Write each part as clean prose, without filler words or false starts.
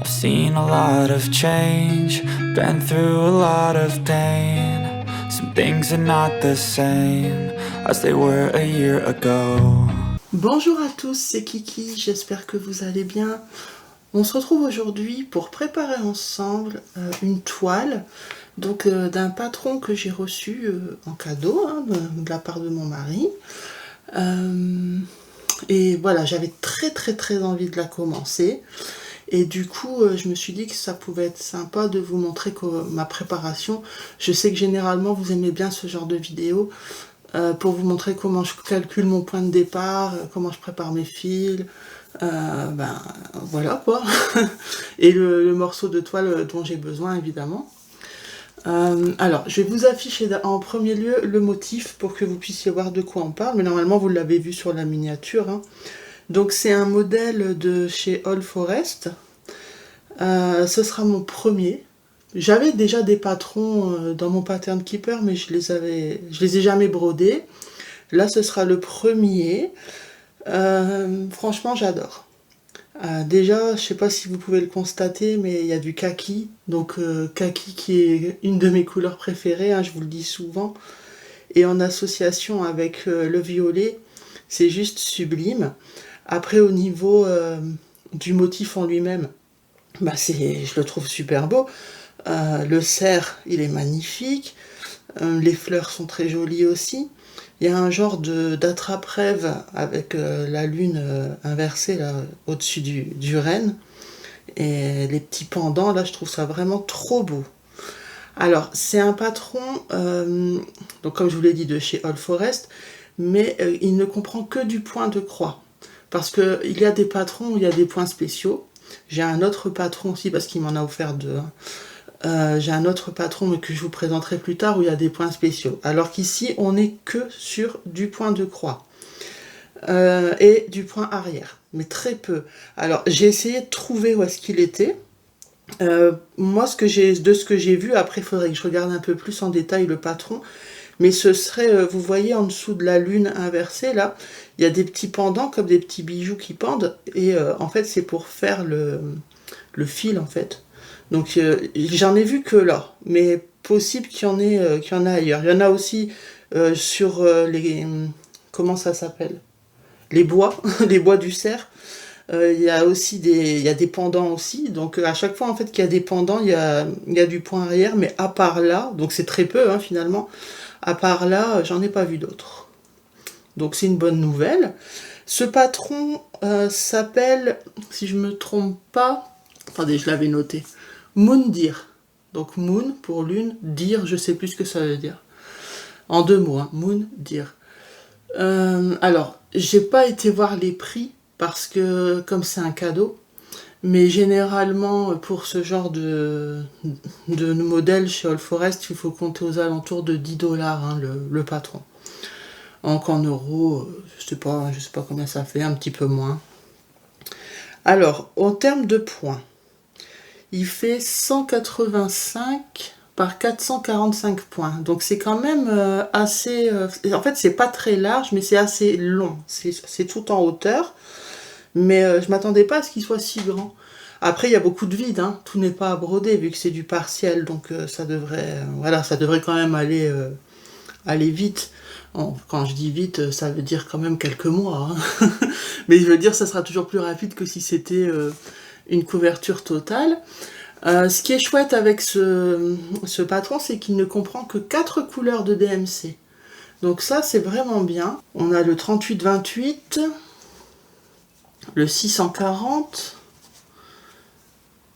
I've seen a lot of change, been through a lot of pain. Some things are not the same as they were a year ago. Bonjour à tous, c'est Kiki, j'espère que vous allez bien. On se retrouve aujourd'hui pour préparer ensemble une toile d'un patron que j'ai reçu en cadeau de la part de mon mari. Et voilà, j'avais très envie de la commencer. Et du coup, je me suis dit que ça pouvait être sympa de vous montrer ma préparation. Je sais que généralement, vous aimez bien ce genre de vidéo pour vous montrer comment je calcule mon point de départ, comment je prépare mes fils. Voilà quoi. Et le morceau de toile dont j'ai besoin, évidemment. Alors, je vais vous afficher en premier lieu le motif pour que vous puissiez voir de quoi on parle. Mais normalement, vous l'avez vu sur la miniature, hein. Donc c'est un modèle de chez All Forest. Ce sera mon premier. J'avais déjà des patrons dans mon pattern keeper, mais je les ai jamais brodés. Là, ce sera le premier. Franchement, j'adore. Déjà, je sais pas si vous pouvez le constater, mais il y a du kaki. Donc kaki qui est une de mes couleurs préférées, hein, je vous le dis souvent. Et en association avec le violet, c'est juste sublime. Après, au niveau du motif en lui-même, je le trouve super beau. Le cerf, il est magnifique. Les fleurs sont très jolies aussi. Il y a un genre d'attrape-rêve avec la lune inversée là, au-dessus du renne. Et les petits pendants, là, je trouve ça vraiment trop beau. Alors, c'est un patron, donc comme je vous l'ai dit, de chez All Forest, mais il ne comprend que du point de croix. Parce qu'il y a des patrons où il y a des points spéciaux. J'ai un autre patron aussi, parce qu'il m'en a offert deux. J'ai un autre patron, mais que je vous présenterai plus tard, où il y a des points spéciaux. Alors qu'ici, on n'est que sur du point de croix. Et du point arrière, mais très peu. Alors, j'ai essayé de trouver où est-ce qu'il était. Moi, de ce que j'ai vu, après, il faudrait que je regarde un peu plus en détail le patron. Mais ce serait, vous voyez, en dessous de la lune inversée, là, il y a des petits pendants, comme des petits bijoux qui pendent. Et en fait, c'est pour faire le fil, en fait. Donc, j'en ai vu que là. Mais possible qu'il y en ait ailleurs. Il y en a aussi sur les... Comment ça s'appelle? Les bois, les bois du cerf. Il y a aussi il y a des pendants aussi. Donc, à chaque fois, en fait, qu'il y a des pendants, il y a du point arrière. Mais à part là, donc c'est très peu, hein, finalement. À part là, j'en ai pas vu d'autres. Donc c'est une bonne nouvelle. Ce patron s'appelle, si je me trompe pas, attendez, je l'avais noté, Moondir. Donc Moon pour lune, Dir, je sais plus ce que ça veut dire. En deux mots, hein, Moondir. Alors, j'ai pas été voir les prix parce que comme c'est un cadeau, mais généralement, pour ce genre de modèle chez All Forest, il faut compter aux alentours de 10 $, hein, le patron. Donc en euros, je sais pas combien ça fait, un petit peu moins. Alors, en termes de points, il fait 185 par 445 points. Donc c'est quand même assez... en fait, c'est pas très large, mais c'est assez long. C'est tout en hauteur. Mais je m'attendais pas à ce qu'il soit si grand. Après, il y a beaucoup de vide, hein. Tout n'est pas à broder vu que c'est du partiel, donc ça devrait quand même aller vite. Bon, quand je dis vite, ça veut dire quand même quelques mois, hein. Mais je veux dire, ça sera toujours plus rapide que si c'était une couverture totale. Ce qui est chouette avec ce patron, c'est qu'il ne comprend que 4 couleurs de DMC. Donc ça, c'est vraiment bien. On a le 38-28, le 640,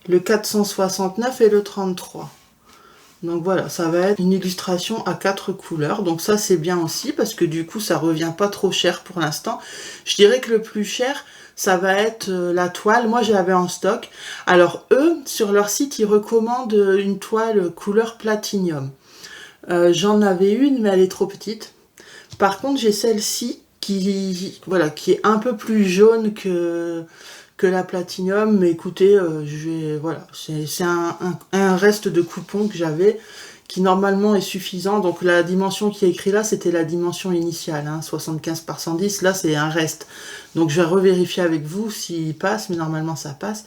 le 469 et le 33. Donc voilà, ça va être une illustration à 4 couleurs. Donc ça, c'est bien aussi parce que du coup, ça revient pas trop cher pour l'instant. Je dirais que le plus cher, ça va être la toile. Moi, j'avais en stock. Alors eux, sur leur site, ils recommandent une toile couleur platinium. J'en avais une, mais elle est trop petite. Par contre, j'ai celle-ci qui est un peu plus jaune que la platinium, mais écoutez, c'est un reste de coupon que j'avais qui normalement est suffisant. Donc la dimension qui est écrite là, c'était la dimension initiale, hein, 75 par 110, là c'est un reste. Donc je vais revérifier avec vous s'il passe, mais normalement ça passe.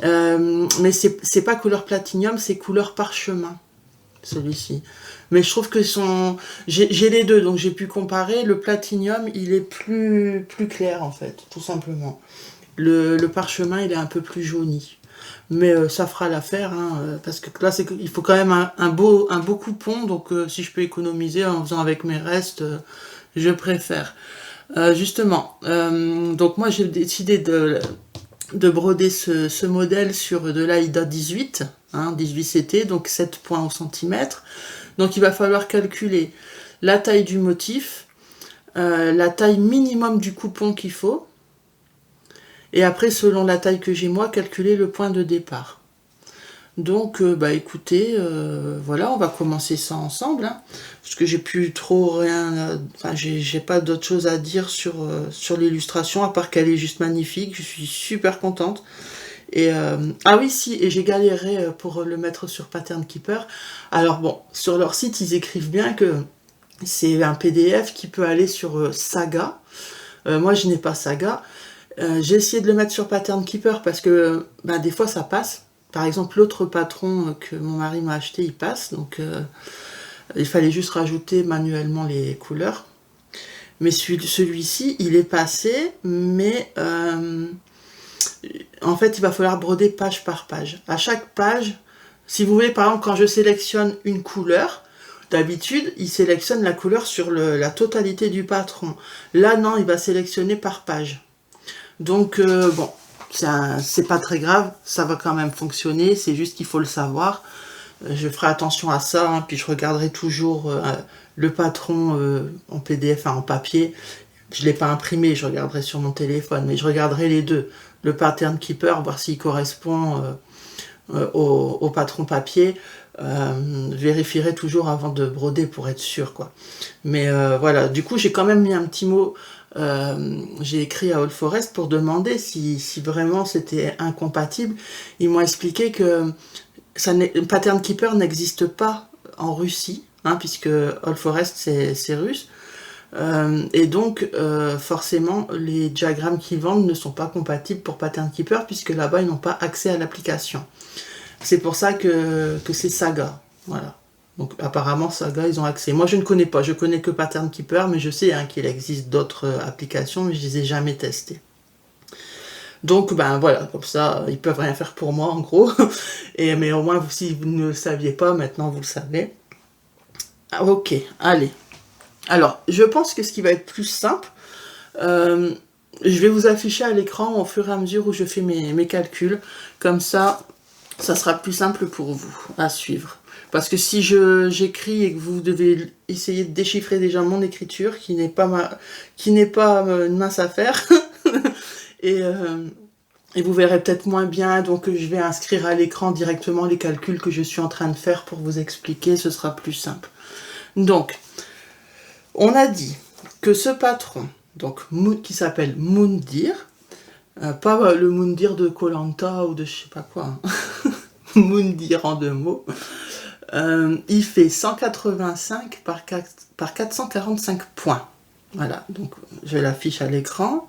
Mais c'est pas couleur platinium, c'est couleur parchemin, celui-ci. Mais je trouve que j'ai les deux, donc j'ai pu comparer. Le platinium, il est plus clair en fait, tout simplement. Le parchemin, il est un peu plus jauni. Mais ça fera l'affaire, hein, parce que là, il faut quand même un beau coupon, donc si je peux économiser en faisant avec mes restes, je préfère. Justement, donc moi j'ai décidé de broder ce modèle sur de l'Aïda 18, hein, 18 CT, donc 7 points au centimètre. Donc il va falloir calculer la taille du motif, la taille minimum du coupon qu'il faut, et après, selon la taille que j'ai moi, calculer le point de départ. Donc, écoutez, voilà, on va commencer ça ensemble, hein, parce que j'ai plus trop rien, enfin, j'ai pas d'autre chose à dire sur l'illustration, à part qu'elle est juste magnifique, je suis super contente. Et ah oui, si, et j'ai galéré pour le mettre sur Pattern Keeper. Alors bon, sur leur site, ils écrivent bien que c'est un PDF qui peut aller sur Saga. Moi, je n'ai pas Saga. J'ai essayé de le mettre sur Pattern Keeper parce que des fois ça passe. Par exemple, l'autre patron que mon mari m'a acheté, il passe. Donc il fallait juste rajouter manuellement les couleurs. Mais celui-ci, il est passé, mais en fait, il va falloir broder page par page. À chaque page, si vous voulez, par exemple, quand je sélectionne une couleur, d'habitude, il sélectionne la couleur sur la totalité du patron. Là, non, il va sélectionner par page. Donc, bon, c'est pas très grave, ça va quand même fonctionner, c'est juste qu'il faut le savoir. Je ferai attention à ça, hein, puis je regarderai toujours le patron en PDF, en papier. Je ne l'ai pas imprimé, je regarderai sur mon téléphone, mais je regarderai les deux. Le Pattern Keeper, voir s'il correspond au patron papier. Vérifierai toujours avant de broder pour être sûr, quoi. Mais voilà, du coup, j'ai quand même mis un petit mot. J'ai écrit à All Forest pour demander si vraiment c'était incompatible. Ils m'ont expliqué que Pattern Keeper n'existe pas en Russie, hein, puisque All Forest c'est russe. Et donc forcément les diagrammes qu'ils vendent ne sont pas compatibles pour Pattern Keeper, puisque là-bas ils n'ont pas accès à l'application. C'est pour ça que c'est Saga. Voilà. Donc apparemment Saga, ils ont accès. Moi je ne connais pas, je connais que Pattern Keeper, mais je sais qu'il existe d'autres applications, mais je les ai jamais testées. Donc voilà, comme ça, ils peuvent rien faire pour moi en gros. Mais au moins, si vous ne le saviez pas, maintenant vous le savez. Ah, ok, allez. Alors, je pense que ce qui va être plus simple, je vais vous afficher à l'écran au fur et à mesure où je fais mes calculs. Comme ça, ça sera plus simple pour vous à suivre. Parce que si j'écris et que vous devez essayer de déchiffrer déjà mon écriture, qui n'est pas une mince affaire, et vous verrez peut-être moins bien, donc je vais inscrire à l'écran directement les calculs que je suis en train de faire pour vous expliquer, ce sera plus simple. Donc, on a dit que ce patron, donc qui s'appelle Moundir, pas le Moundir de koh ou de je sais pas quoi, hein. Moundir en 2 mots, il fait 185 par 445 points. Voilà, donc je l'affiche à l'écran.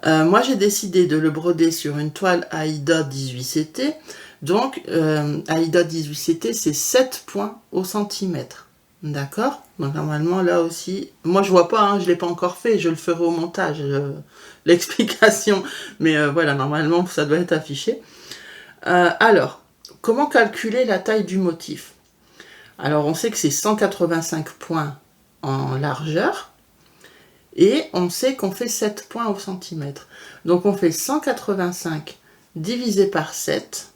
Moi j'ai décidé de le broder sur une toile Aïda 18CT. Donc Aïda 18CT c'est 7 points au centimètre. D'accord? Donc normalement là aussi, moi je vois pas, hein, je l'ai pas encore fait, je le ferai au montage, l'explication. Mais voilà, normalement ça doit être affiché. Alors, comment calculer la taille du motif? Alors on sait que c'est 185 points en largeur. Et on sait qu'on fait 7 points au centimètre. Donc on fait 185 divisé par 7.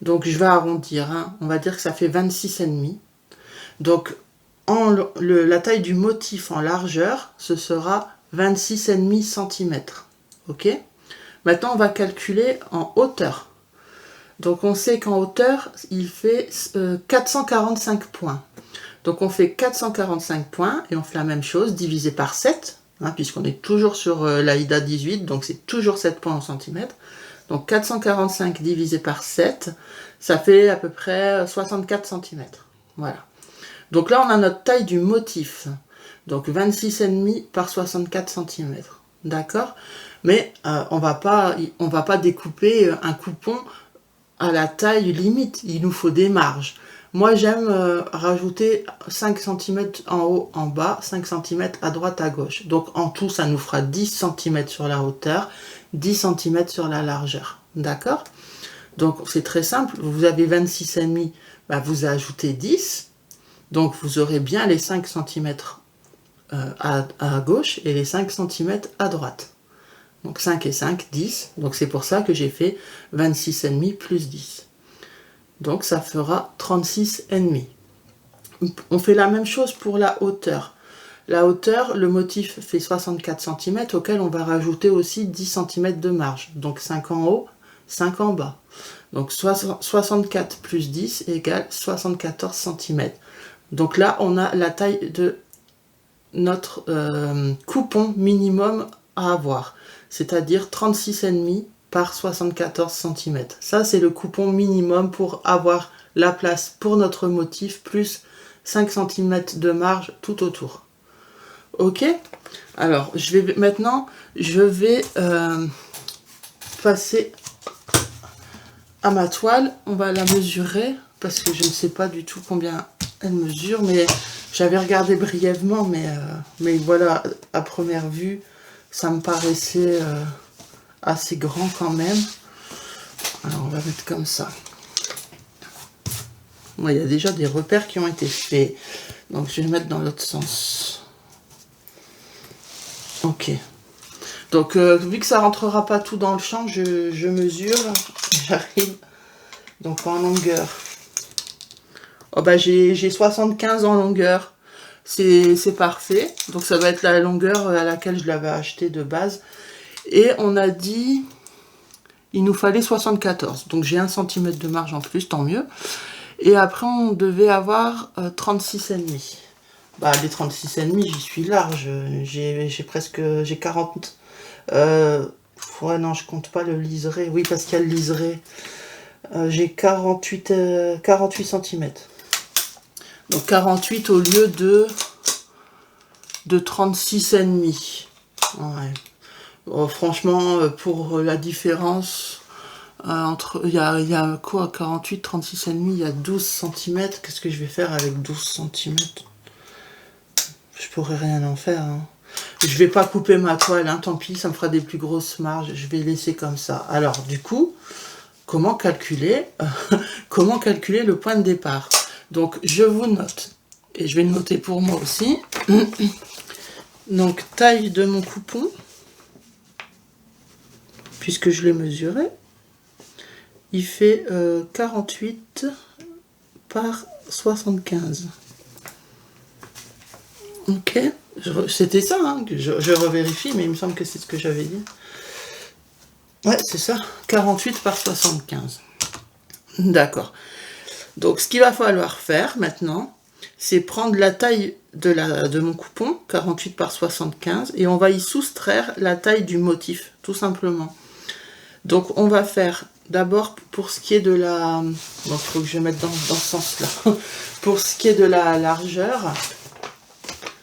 Donc je vais arrondir, hein. On va dire que ça fait 26,5. Donc la taille du motif en largeur, ce sera 26,5 cm. Ok? Maintenant on va calculer en hauteur. Donc on sait qu'en hauteur, il fait 445 points. Donc on fait 445 points et on fait la même chose, divisé par 7, hein, puisqu'on est toujours sur l'Aïda 18, donc c'est toujours 7 points en centimètre. Donc 445 divisé par 7, ça fait à peu près 64 cm. Voilà. Donc là, on a notre taille du motif. Donc 26,5 par 64 cm. D'accord? Mais on va pas découper un coupon à la taille limite. Il nous faut des marges. Moi, j'aime rajouter 5 cm en haut, en bas, 5 cm à droite, à gauche. Donc en tout, ça nous fera 10 cm sur la hauteur, 10 cm sur la largeur. D'accord? Donc c'est très simple. Vous avez 26,5, bah, vous ajoutez 10. Donc vous aurez bien les 5 cm à gauche et les 5 cm à droite. Donc 5 et 5, 10. Donc c'est pour ça que j'ai fait 26,5 plus 10. Donc ça fera 36,5. On fait la même chose pour la hauteur. La hauteur, le motif fait 64 cm auquel on va rajouter aussi 10 cm de marge. Donc 5 en haut, 5 en bas. Donc 64 plus 10 égale 74 cm. Donc là, on a la taille de notre coupon minimum à avoir, c'est-à-dire 36,5 par 74 cm. Ça, c'est le coupon minimum pour avoir la place pour notre motif, plus 5 cm de marge tout autour. Ok? Alors, maintenant, je vais passer à ma toile. On va la mesurer, parce que je ne sais pas du tout combien elle mesure, mais j'avais regardé brièvement, mais voilà, à première vue, ça me paraissait assez grand quand même. Alors on va mettre comme ça. Bon, il y a déjà des repères qui ont été faits, donc je vais le mettre dans l'autre sens. Ok. Donc vu que ça rentrera pas tout dans le champ, je mesure, j'arrive. Donc en longueur. Oh bah j'ai 75 en longueur, c'est parfait. Donc ça va être la longueur à laquelle je l'avais acheté de base. Et on a dit, il nous fallait 74. Donc j'ai 1 cm de marge en plus, tant mieux. Et après on devait avoir 36,5. Bah les 36,5, j'y suis large. J'ai 40. Ouais non, je compte pas le liseré. Oui, parce qu'il y a le liseré. J'ai 48 cm. Donc 48 au lieu de 36,5. Ouais. Oh, franchement, pour la différence, il y a quoi, 48, 36,5, il y a 12 cm. Qu'est-ce que je vais faire avec 12 cm? Je pourrais rien en faire. Hein. Je vais pas couper ma toile, hein, tant pis, ça me fera des plus grosses marges. Je vais laisser comme ça. Alors, du coup, comment calculer le point de départ? Donc, je vous note, et je vais le noter pour moi aussi. Donc, taille de mon coupon, puisque je l'ai mesuré, il fait 48 par 75. Ok, c'était ça, hein, que je revérifie, mais il me semble que c'est ce que j'avais dit. Ouais, c'est ça, 48 par 75. D'accord. Donc, ce qu'il va falloir faire maintenant, c'est prendre la taille de mon coupon, 48 par 75, et on va y soustraire la taille du motif, tout simplement. Donc, on va faire d'abord, pour ce qui est de la... Bon, il faut que je mette dans ce sens-là. Pour ce qui est de la largeur,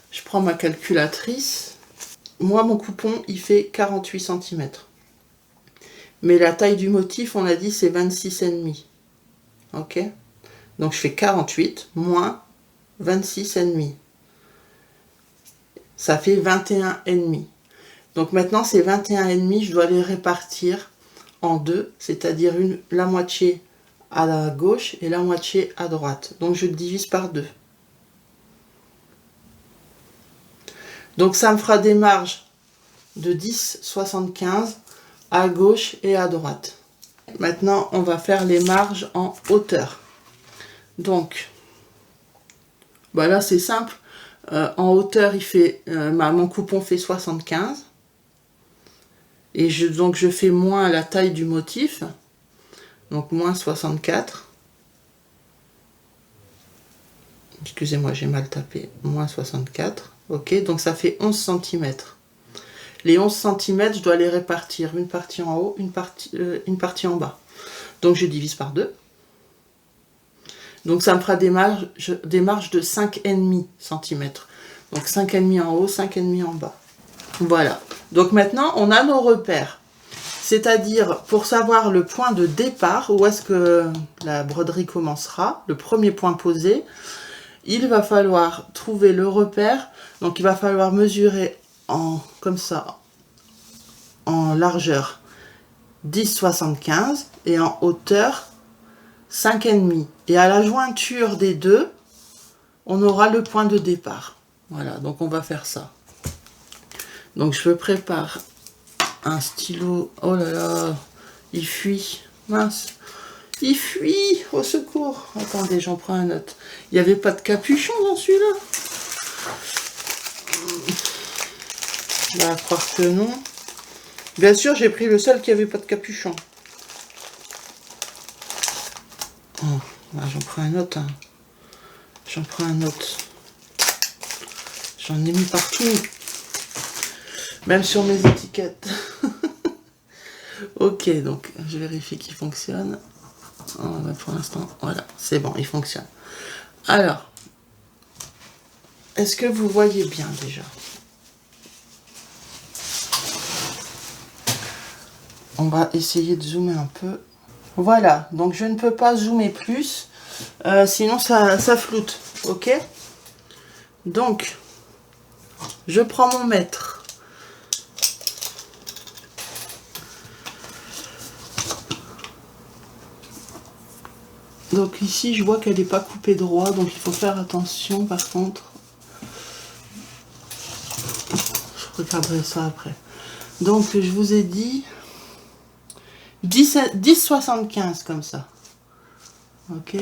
je prends ma calculatrice. Moi, mon coupon, il fait 48 cm. Mais la taille du motif, on a dit, c'est 26,5. Ok? Donc, je fais 48 moins 26,5. Ça fait 21,5. Donc, maintenant, ces 21,5, je dois les répartir en deux, c'est-à-dire la moitié à la gauche et la moitié à droite. Donc, je divise par 2. Donc, ça me fera des marges de 10,75 à gauche et à droite. Maintenant, on va faire les marges en hauteur. Donc, bah là, c'est simple. En hauteur, il fait, mon coupon fait 75. Et donc, je fais moins la taille du motif. Donc, moins 64. Excusez-moi, j'ai mal tapé. Moins 64. Ok, donc ça fait 11 cm. Les 11 cm, je dois les répartir. Une partie en haut, une partie en bas. Donc, je divise par 2. Donc ça me fera des marges de 5,5 cm. Donc 5,5 en haut, 5,5 en bas. Voilà. Donc maintenant, on a nos repères. C'est-à-dire, pour savoir le point de départ, où est-ce que la broderie commencera, le premier point posé, il va falloir trouver le repère. Donc il va falloir mesurer comme ça, en largeur 10,75 et en hauteur 5,5. Et à la jointure des deux, on aura le point de départ. Voilà, donc on va faire ça. Donc je prépare un stylo. Oh là là, il fuit. Mince, il fuit. Au secours. Attendez, j'en prends un autre. Il n'y avait pas de capuchon dans celui-là. Je vais croire que non. Bien sûr, j'ai pris le seul qui avait pas de capuchon. Oh, là, j'en prends un autre. Hein. J'en prends un autre. J'en ai mis partout. Même sur mes étiquettes. Ok, donc je vérifie qu'il fonctionne. Oh, bah, pour l'instant, voilà, c'est bon, il fonctionne. Alors, est-ce que vous voyez bien déjà? On va essayer de zoomer un peu. Voilà, donc je ne peux pas zoomer plus, sinon ça floute, ok? Donc, je prends mon mètre. Donc ici, je vois qu'elle n'est pas coupée droit, donc il faut faire attention par contre. Je regarderai ça après. Donc, je vous ai dit 10,75 comme ça. Ok.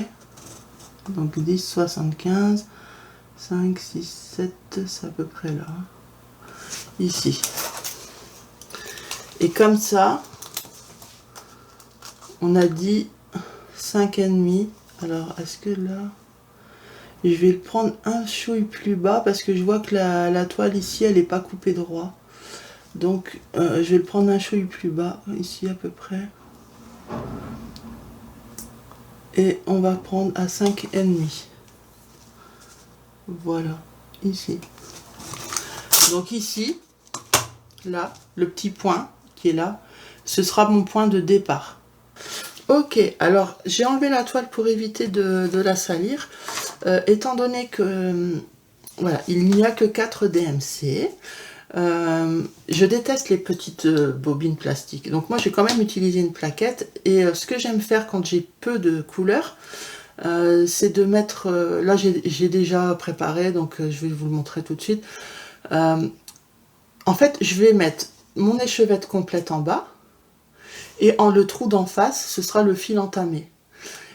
Donc 10,75, 5, 6, 7, c'est à peu près là. Ici. Et comme ça, on a dit 5,5. Alors, est-ce que là, je vais le prendre un chouille plus bas parce que je vois que la toile ici, elle n'est pas coupée droit. Donc, je vais le prendre un chouille plus bas, ici à peu près. Et on va prendre à 5,5. Voilà, ici. Donc ici, là, le petit point qui est là, ce sera mon point de départ. Ok, alors j'ai enlevé la toile pour éviter de la salir. Étant donné que voilà, il n'y a que 4 DMC, je déteste les petites bobines plastiques. Donc moi j'ai quand même utilisé une plaquette. Et ce que j'aime faire quand j'ai peu de couleurs, c'est de mettre... là j'ai déjà préparé, donc je vais vous le montrer tout de suite. En fait, je vais mettre mon échevette complète en bas. Et en le trou d'en face, ce sera le fil entamé.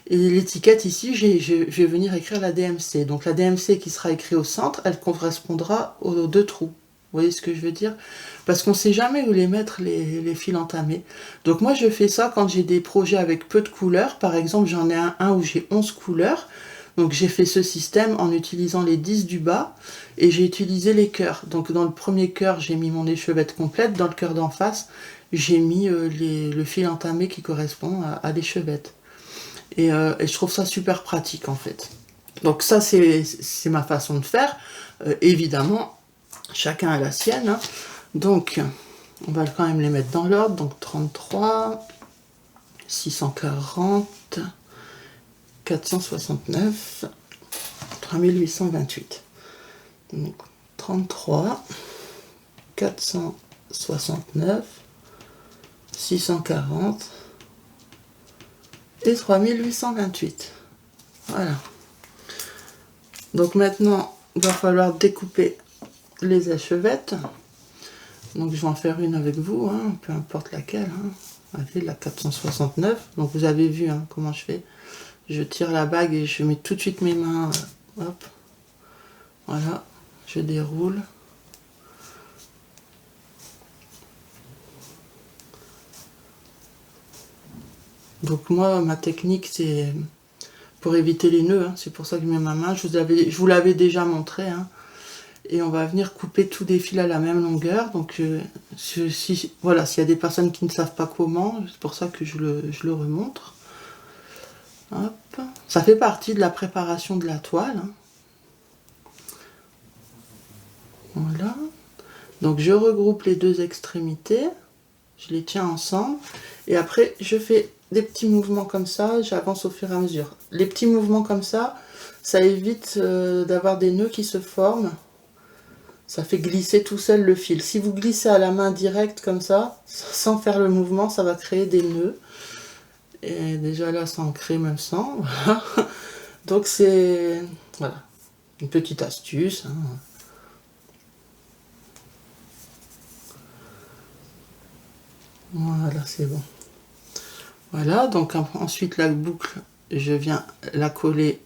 Et l'étiquette ici, je vais venir écrire la DMC. Donc la DMC qui sera écrite au centre, elle correspondra aux 2 trous. Vous voyez ce que je veux dire? Parce qu'on ne sait jamais où les mettre, les fils entamés. Donc moi, je fais ça quand j'ai des projets avec peu de couleurs. Par exemple, j'en ai un où j'ai 11 couleurs. Donc j'ai fait ce système en utilisant les 10 du bas. Et j'ai utilisé les cœurs. Donc dans le premier cœur, j'ai mis mon échevette complète. Dans le cœur d'en face, j'ai mis le fil entamé qui correspond à l'échevette. Et je trouve ça super pratique en fait. Donc ça c'est ma façon de faire. Évidemment, chacun a la sienne. Hein. Donc on va quand même les mettre dans l'ordre. Donc 33, 640, 469, 3828. Donc 33, 469, 640 et 3828. Voilà. Donc maintenant, il va falloir découper les échevettes. Donc je vais en faire une avec vous, hein, peu importe laquelle. Hein. Allez, la 469. Donc vous avez vu hein, comment je fais. Je tire la bague et je mets tout de suite mes mains. Hop. Voilà. Je déroule. Donc moi, ma technique, c'est pour éviter les nœuds. Hein, c'est pour ça que je mets ma main. Je vous l'avais déjà montré. Hein, et on va venir couper tous les fils à la même longueur. Donc voilà, s'il y a des personnes qui ne savent pas comment, c'est pour ça que je le remontre. Hop. Ça fait partie de la préparation de la toile. Hein. Voilà. Donc je regroupe les deux extrémités. Je les tiens ensemble. Et après, je fais des petits mouvements comme ça. J'avance au fur et à mesure. Les petits mouvements comme ça évite d'avoir des nœuds qui se forment. Ça fait glisser tout seul le fil. Si vous glissez à la main directe comme ça, sans faire le mouvement, ça va créer des nœuds. Et déjà là, ça en crée même sans. Voilà. Donc c'est voilà, une petite astuce. Hein. Voilà, c'est bon. Voilà, donc ensuite la boucle, je viens la coller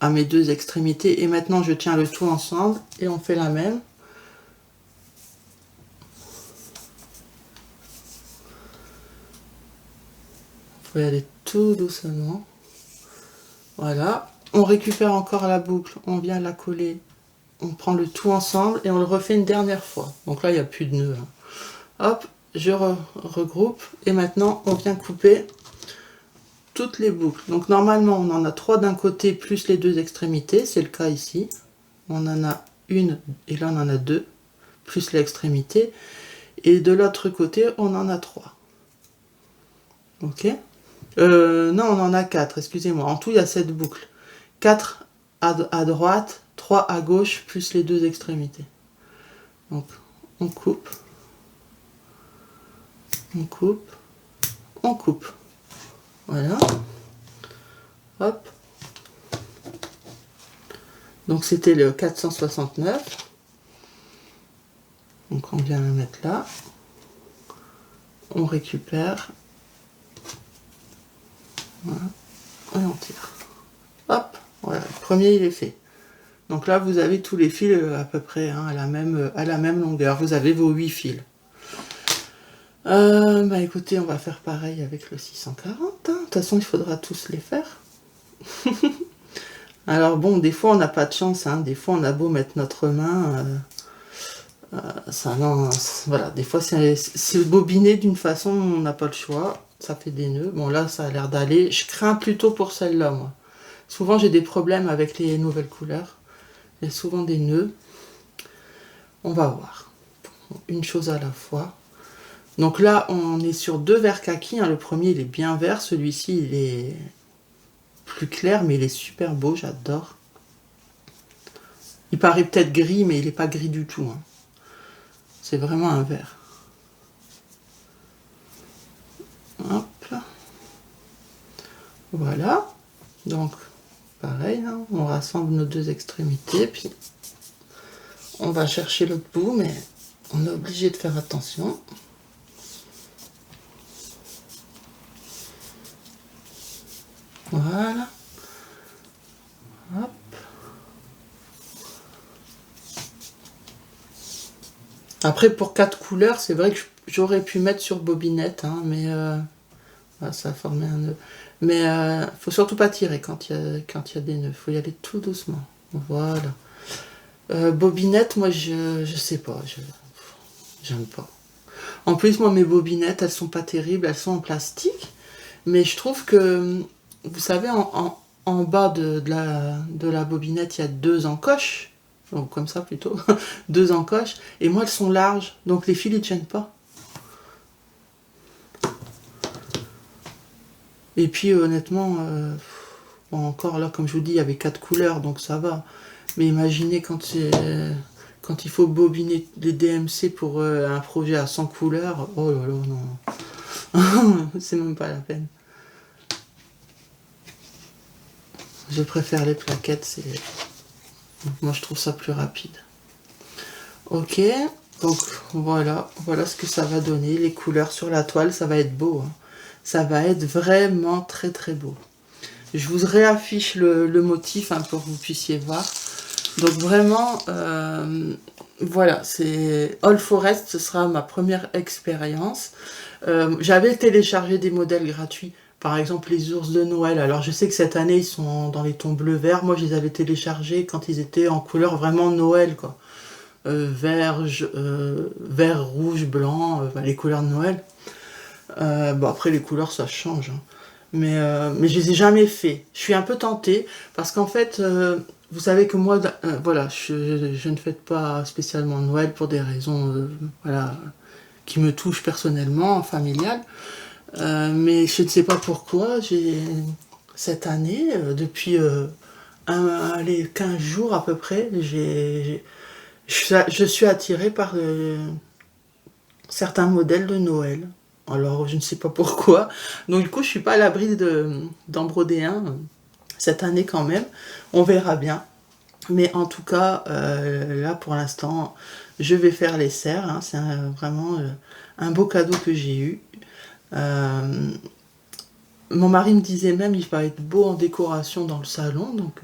à mes deux extrémités. Et maintenant, je tiens le tout ensemble et on fait la même. Il faut y aller tout doucement. Voilà. On récupère encore la boucle, on vient la coller. On prend le tout ensemble et on le refait une dernière fois. Donc là, il n'y a plus de nœuds. Hein. Hop, je regroupe. Et maintenant, on vient couper toutes les boucles. Donc normalement, on en a 3 d'un côté, plus les deux extrémités. C'est le cas ici. On en a une, et là, on en a 2, plus l'extrémité. Et de l'autre côté, on en a 3. Ok. Non, on en a 4, excusez-moi. En tout, il y a 7 boucles. 4 à droite, 3 à gauche, plus les deux extrémités. Donc, on coupe. On coupe. On coupe. Voilà. Hop. Donc, c'était le 469. Donc, on vient le mettre là. On récupère. Voilà. Et on tire. Hop. Voilà. Le premier, il est fait. Donc là, vous avez tous les fils à peu près hein, à la même longueur. Vous avez vos 8 fils. Bah écoutez, on va faire pareil avec le 640. Hein. De toute façon, il faudra tous les faire. Alors bon, des fois, on n'a pas de chance. Hein. Des fois, on a beau mettre notre main. Ça, non, voilà. Des fois, c'est bobiné d'une façon, on n'a pas le choix. Ça fait des nœuds. Bon, là, ça a l'air d'aller. Je crains plutôt pour celle-là, moi. Souvent, j'ai des problèmes avec les nouvelles couleurs. Il y a souvent des nœuds. On va voir. Une chose à la fois. Donc là, on est sur 2 verts kaki. Hein. Le premier, il est bien vert. Celui-ci, il est plus clair, mais il est super beau. J'adore. Il paraît peut-être gris, mais il n'est pas gris du tout. Hein. C'est vraiment un vert. Hop. Voilà. Donc, pareil, hein, on rassemble nos 2 extrémités, puis on va chercher l'autre bout, mais on est obligé de faire attention. Voilà. Hop. Après, pour 4 couleurs, c'est vrai que j'aurais pu mettre sur bobinette, hein, mais ça a formé un nœud. Mais faut surtout pas tirer quand il y a des nœuds. Faut y aller tout doucement. Voilà. Bobinette, moi, je sais pas. J'aime pas. En plus, moi, mes bobinettes, elles sont pas terribles. Elles sont en plastique. Mais je trouve que, vous savez, en bas de la bobinette, il y a 2 encoches. Ou comme ça, plutôt. 2 encoches. Et moi, elles sont larges. Donc, les fils, ils tiennent pas. Et puis honnêtement, bon, encore là, comme je vous dis, il y avait 4 couleurs, donc ça va. Mais imaginez quand il faut bobiner les DMC pour un projet à 100 couleurs, oh là là, non. C'est même pas la peine. Je préfère les plaquettes, moi je trouve ça plus rapide. Ok, donc voilà ce que ça va donner, les couleurs sur la toile, ça va être beau. Hein. Ça va être vraiment très très beau. Je vous réaffiche le motif hein, pour que vous puissiez voir. Donc vraiment, voilà, c'est All Forest, ce sera ma première expérience. J'avais téléchargé des modèles gratuits, par exemple les ours de Noël. Alors je sais que cette année ils sont dans les tons bleu-vert. Moi je les avais téléchargés quand ils étaient en couleur vraiment Noël, quoi. Vert, rouge, blanc, les couleurs de Noël. Bon après les couleurs ça change. Hein. mais je les ai jamais fait. Je suis un peu tentée, parce qu'en fait, vous savez que moi, voilà, je ne fête pas spécialement Noël pour des raisons, voilà, qui me touchent personnellement, familiales. Mais je ne sais pas pourquoi, cette année, depuis allez, 15 jours à peu près, je suis attirée par certains modèles de Noël. Alors, je ne sais pas pourquoi. Donc, du coup, je suis pas à l'abri d'en broder un cette année quand même. On verra bien. Mais en tout cas, là, pour l'instant, je vais faire les serres. Hein. C'est vraiment un beau cadeau que j'ai eu. Mon mari me disait même, il va être beau en décoration dans le salon. Donc,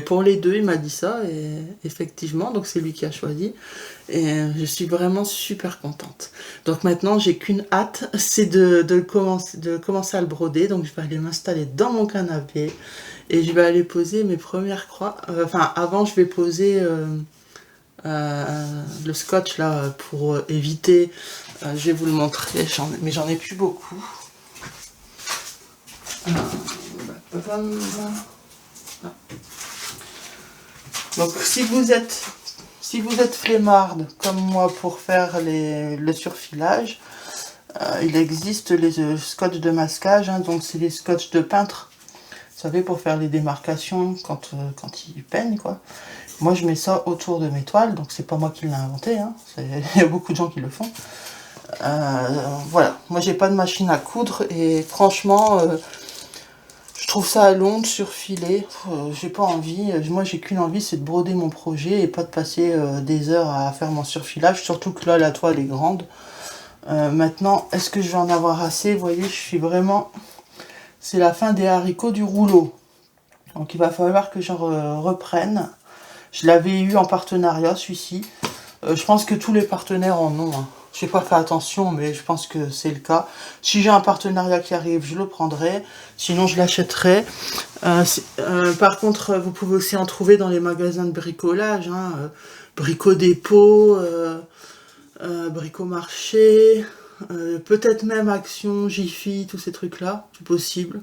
pour les deux, il m'a dit ça. Et effectivement, donc c'est lui qui a choisi. Et je suis vraiment super contente. Donc maintenant, j'ai qu'une hâte, c'est de commencer à le broder. Donc je vais aller m'installer dans mon canapé et je vais aller poser mes premières croix. Enfin, avant, je vais poser le scotch là pour éviter. Je vais vous le montrer, mais j'en ai plus beaucoup. Donc si vous êtes flemmarde comme moi pour faire le surfilage, il existe les scotch de masquage, hein, donc c'est les scotch de peintre, vous savez, pour faire les démarcations quand ils peignent, quoi. Moi je mets ça autour de mes toiles, donc c'est pas moi qui l'ai inventé, hein, il y a beaucoup de gens qui le font. Voilà, moi j'ai pas de machine à coudre et franchement je trouve ça long de surfiler, j'ai pas envie, moi j'ai qu'une envie, c'est de broder mon projet et pas de passer des heures à faire mon surfilage, surtout que là la toile est grande. Maintenant, est-ce que je vais en avoir assez? Vous voyez, je suis vraiment... C'est la fin des haricots du rouleau. Donc il va falloir que j'en reprenne. Je l'avais eu en partenariat, celui-ci. Je pense que tous les partenaires en ont, hein. Je n'ai pas fait attention, mais je pense que c'est le cas. Si j'ai un partenariat qui arrive, je le prendrai. Sinon, je l'achèterai. Par contre, vous pouvez aussi en trouver dans les magasins de bricolage. Hein, Brico Dépôt, Brico Marché, peut-être même Action, Jiffy, tous ces trucs-là. C'est possible.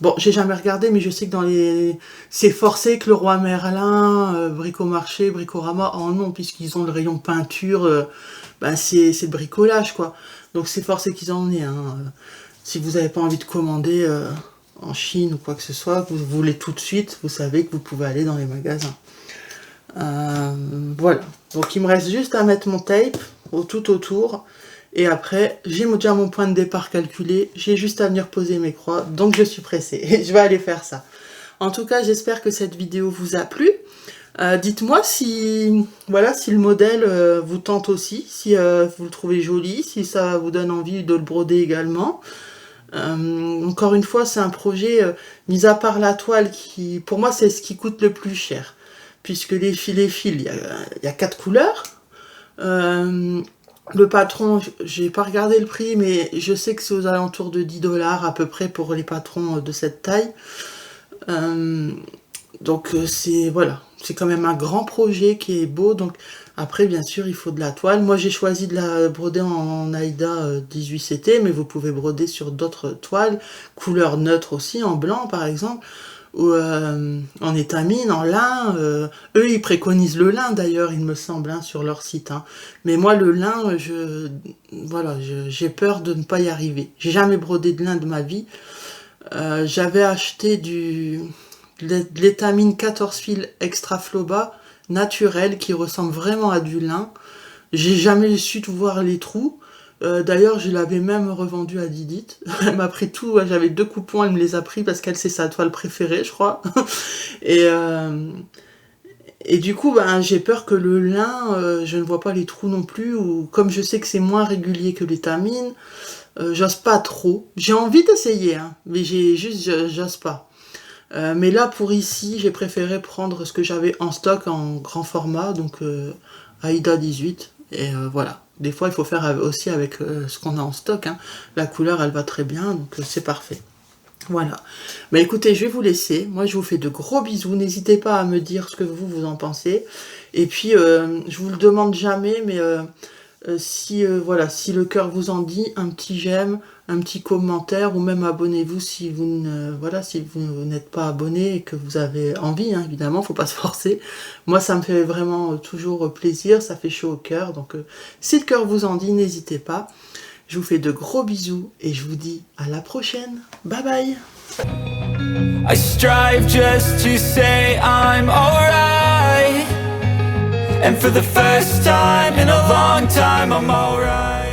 Bon, j'ai jamais regardé, mais je sais que dans les... C'est forcé que le Roi Merlin, Bricomarché, Bricorama en ont, puisqu'ils ont le rayon peinture, ben c'est le bricolage, quoi. Donc c'est forcé qu'ils en aient. Hein. Si vous n'avez pas envie de commander en Chine ou quoi que ce soit, que vous voulez tout de suite, vous savez que vous pouvez aller dans les magasins. Voilà. Donc il me reste juste à mettre mon tape tout autour. Et après, j'ai déjà mon point de départ calculé, j'ai juste à venir poser mes croix, donc je suis pressée, je vais aller faire ça. En tout cas, j'espère que cette vidéo vous a plu. Dites-moi si, voilà, si le modèle vous tente aussi, si vous le trouvez joli, si ça vous donne envie de le broder également. Encore une fois, c'est un projet, mis à part la toile, qui, pour moi, c'est ce qui coûte le plus cher. Puisque les fils, il y a 4 couleurs. Le patron, j'ai pas regardé le prix, mais je sais que c'est aux alentours de 10 $ à peu près pour les patrons de cette taille. Donc c'est voilà, c'est quand même un grand projet qui est beau. Donc après, bien sûr, il faut de la toile. Moi, j'ai choisi de la broder en Aïda 18CT, mais vous pouvez broder sur d'autres toiles, couleur neutre aussi, en blanc par exemple. Ou en étamine, en lin. Eux, ils préconisent le lin d'ailleurs, il me semble, hein, sur leur site. Hein. Mais moi, le lin, j'ai peur de ne pas y arriver. J'ai jamais brodé de lin de ma vie. J'avais acheté de l'étamine 14 fils extra floba naturel qui ressemble vraiment à du lin. J'ai jamais su voir les trous. D'ailleurs, je l'avais même revendu à Didit. Elle m'a pris tout, j'avais 2 coupons, elle me les a pris parce qu'elle, c'est sa toile préférée, je crois. Et du coup, ben, j'ai peur que le lin, je ne vois pas les trous non plus, ou comme je sais que c'est moins régulier que l'étamine, j'ose pas trop. J'ai envie d'essayer, hein, mais j'ose pas. Mais là, pour ici, j'ai préféré prendre ce que j'avais en stock en grand format, donc Aïda 18, et voilà. Des fois, il faut faire aussi avec ce qu'on a en stock. Hein. La couleur, elle va très bien, donc c'est parfait. Voilà. Bah écoutez, je vais vous laisser. Moi, je vous fais de gros bisous. N'hésitez pas à me dire ce que vous en pensez. Et puis, je vous le demande jamais, mais Voilà, si le cœur vous en dit, un petit j'aime, un petit commentaire ou même abonnez-vous si si vous n'êtes pas abonné et que vous avez envie, hein, évidemment, faut pas se forcer. Moi, ça me fait vraiment toujours plaisir, ça fait chaud au cœur. Donc, si le cœur vous en dit, n'hésitez pas. Je vous fais de gros bisous et je vous dis à la prochaine. Bye bye. I strive just to say I'm alright, and for the first time in a long time I'm alright.